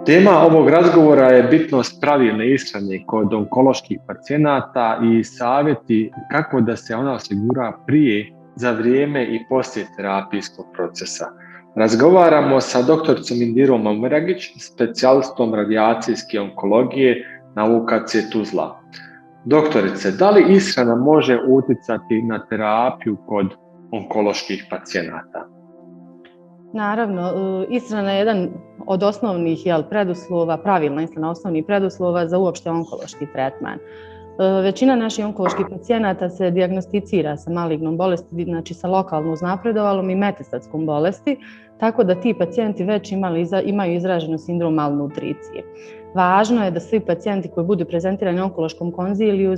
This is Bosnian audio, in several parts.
Tema ovog razgovora je bitnost pravilne ishrane kod onkoloških pacijenata i savjeti kako da se ona osigura prije, za vrijeme i poslije terapijskog procesa. Razgovaramo sa doktoricom Indirom Omeragić, specijalistom radijacijske onkologije na UKC Tuzla. Doktorice, da li ishrana može utjecati na terapiju kod onkoloških pacijenata? Naravno, ishrana je jedan od osnovnih preduslova, pravilna ishrana osnovnih preduslova za uopšte onkološki tretman. Većina naših onkoloških pacijenata se dijagnosticira sa malignom bolesti, znači sa lokalno uznapredovalom i metastatskom bolesti, tako da ti pacijenti već imaju izraženo sindrom malnutricije. Važno je da svi pacijenti koji budu prezentirani onkološkom konziliju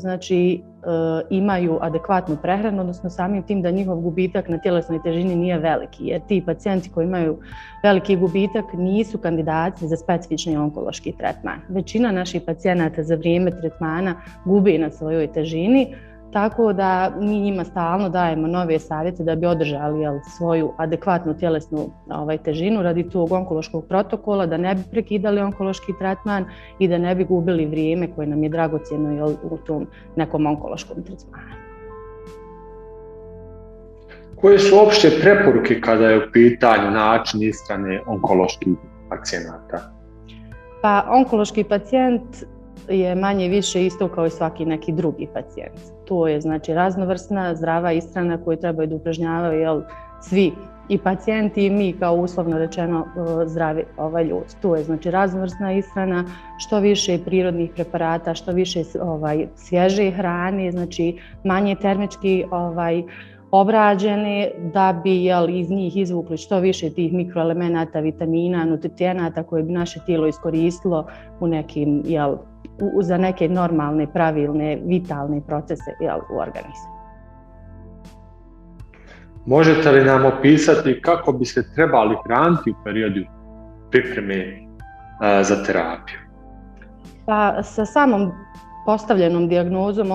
imaju adekvatnu prehranu, odnosno samim tim da njihov gubitak na tjelesnoj težini nije veliki, jer ti pacijenti koji imaju veliki gubitak nisu kandidati za specifični onkološki tretman. Većina naših pacijenata za vrijeme tretmana gubi na svojoj težini, tako da mi njima stalno dajemo nove savjete da bi održali svoju adekvatnu tjelesnu težinu radi tog onkološkog protokola, da ne bi prekidali onkološki tretman i da ne bi gubili vrijeme koje nam je dragocjeno u tom nekom onkološkom tretmanu. Koje su opšte preporuke kada je u pitanju način ishrane onkoloških pacijenata? Pa onkološki pacijent je manje više isto kao i svaki neki drugi pacijent. To je raznovrsna, zdrava ishrana koju trebaju da upražnjavaju svi i pacijenti i mi kao uslovno rečeno zdravi ljudi. To je raznovrsna ishrana, što više prirodnih preparata, što više svježe hrane, manje termički obrađene da bi iz njih izvukli što više tih mikroelemenata, vitamina, nutrijenata koje bi naše tijelo iskoristilo u nekim za neke normalne, pravilne, vitalne procese u organizmu. Možete li nam opisati kako bi se trebali hraniti u periodu pripreme za terapiju? Pa sa samom postavljenom dijagnozom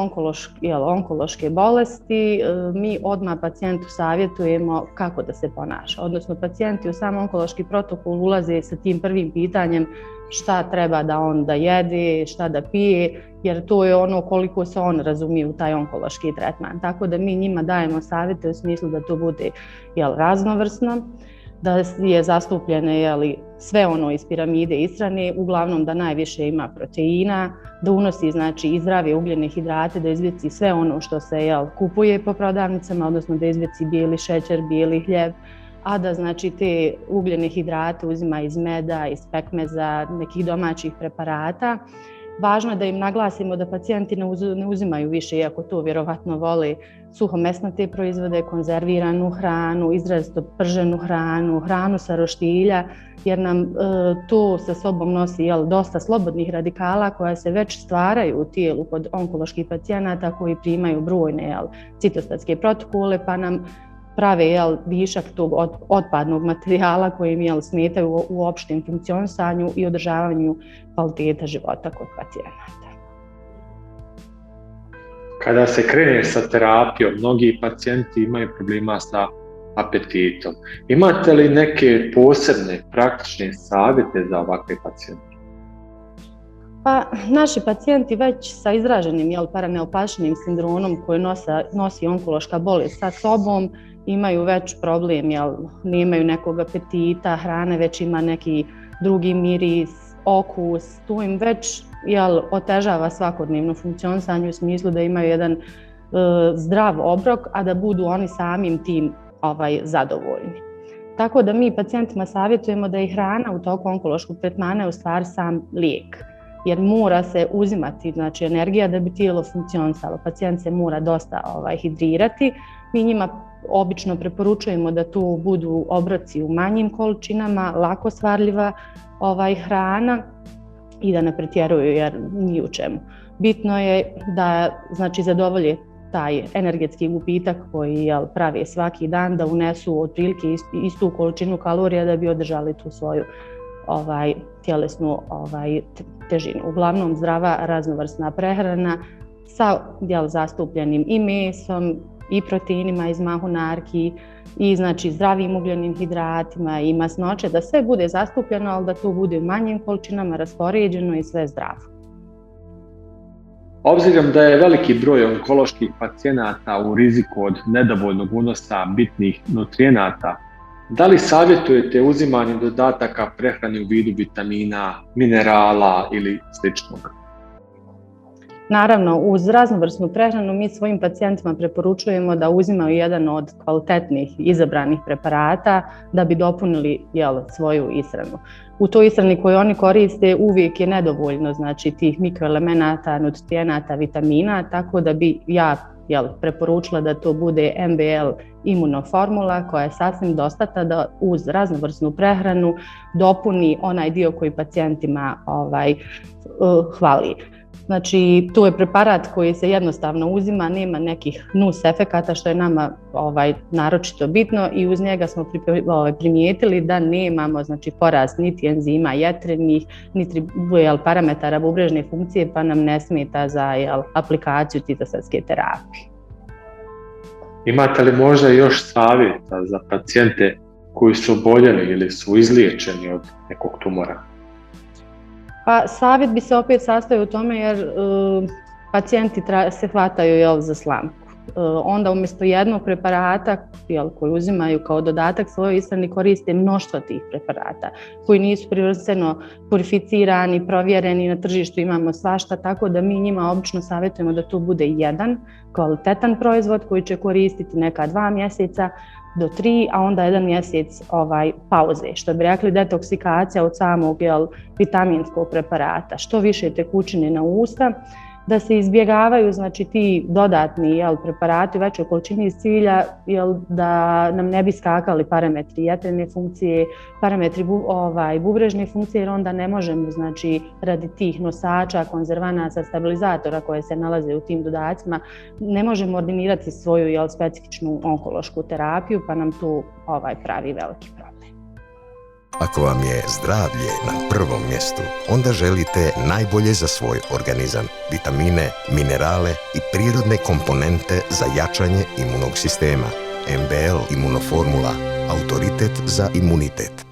onkološke bolesti mi odmah pacijentu savjetujemo kako da se ponaša. Odnosno pacijenti u sam onkološki protokol ulaze sa tim prvim pitanjem šta treba da on da jede, šta da pije, jer to je ono koliko se on razumije u taj onkološki tretman. Tako da mi njima dajemo savjete u smislu da to bude raznovrsno, da je zastupljene sve ono iz piramide ishrane, uglavnom da najviše ima proteina, da unosi i zdrave ugljene hidrate, da izbjeci sve ono što se kupuje po prodavnicama, odnosno da izbjeci bijeli šećer, bijeli hljeb, a da te ugljene hidrate uzima iz meda, iz pekmeza, nekih domaćih preparata. Važno je da im naglasimo da pacijenti ne uzimaju više, iako to vjerovatno vole, suhomesnate proizvode, konzerviranu hranu, izrazito prženu hranu, hranu sa roštilja, jer nam to sa sobom nosi dosta slobodnih radikala koja se već stvaraju u tijelu kod onkoloških pacijenata koji primaju brojne citostatske protokole, pa nam prave višak tog otpadnog materijala koji im smetaju u opštem funkcionisanju i održavanju kvaliteta života kod pacijenata. Kada se krene sa terapijom, mnogi pacijenti imaju problema sa apetitom. Imate li neke posebne praktične savjete za ovakve pacijente? Pa, naši pacijenti već sa izraženim paraneoplašnim sindromom koji nosi onkološka bolest sa sobom imaju već problem, nemaju nekog apetita, hrane već ima neki drugi miris, okus, to im već otežava svakodnevno funkcionisanje u smislu da imaju jedan zdrav obrok, a da budu oni samim tim zadovoljni. Tako da mi pacijentima savjetujemo da i hrana u toku onkološkog tretmana je u stvari sam lijek, jer mora se uzimati energija da bi tijelo funkcionisalo. Pacijent se mora dosta hidrirati. Mi njima obično preporučujemo da to budu obroci u manjim količinama, lako stvarljiva hrana i da ne pretjeruju jer ni u čemu. Bitno je da zadovolje taj energetski gubitak koji prave svaki dan, da unesu otprilike istu količinu kalorija da bi održali tu svoju tjelesnu težinu. Uglavnom zdrava raznovrsna prehrana sa zastupljenim i mesom i proteinima iz mahunarki i znači zdravim ugljenim hidratima i masnoće, da sve bude zastupljeno, ali da to bude u manjim količinama, raspoređeno i sve zdravo. Obzirom da je veliki broj onkoloških pacijenata u riziku od nedovoljnog unosa bitnih nutrijenata, da li savjetujete uzimanje dodataka prehrani u vidu vitamina, minerala ili sličnog? Naravno, uz raznovrsnu prehranu mi svojim pacijentima preporučujemo da uzimaju jedan od kvalitetnih izabranih preparata da bi dopunili svoju ishranu. U toj ishrani koju oni koriste uvijek je nedovoljno znači tih mikroelemenata, nutrijenata, vitamina, tako da bi ja preporučila da to bude MBL imunoformula koja je sasvim dostatna da uz raznovrsnu prehranu dopuni onaj dio koji pacijentima hvali. Znači, to je preparat koji se jednostavno uzima, nema nekih nus efekata što je nama naročito bitno i uz njega smo primijetili da nemamo znači, porast niti enzima jetrenih, niti parametara bubrežne funkcije pa nam ne smeta za aplikaciju citosatske terapije. Imate li možda još savjeta za pacijente koji su oboljeli ili su izliječeni od nekog tumora? Pa savjet bi se opet sastojao u tome jer pacijenti se hvataju za slamku. Onda umjesto jednog preparata koji uzimaju kao dodatak svojoj ishrani koriste mnoštvo tih preparata koji nisu prvenstveno purificirani, provjereni, na tržištu imamo svašta, tako da mi njima obično savjetujemo da to bude jedan kvalitetan proizvod koji će koristiti neka 2 mjeseca do 3, a onda 1 mjesec pauze. Što bi rekli detoksikacija od samog vitaminskog preparata. Što više tekućine na usta, da se izbjegavaju znači, ti dodatni preparati u većoj količini iz cilja da nam ne bi skakali parametri jetrene funkcije, parametri bubrežne funkcije, jer onda ne možemo znači, radi tih nosača, konzervanasa, stabilizatora koje se nalaze u tim dodacima, ne možemo ordinirati svoju specifičnu onkološku terapiju, pa nam tu pravi veliki problem. Ako vam je zdravlje na prvom mjestu, onda želite najbolje za svoj organizam, vitamine, minerale i prirodne komponente za jačanje imunog sistema. MBL Imunoformula, autoritet za imunitet.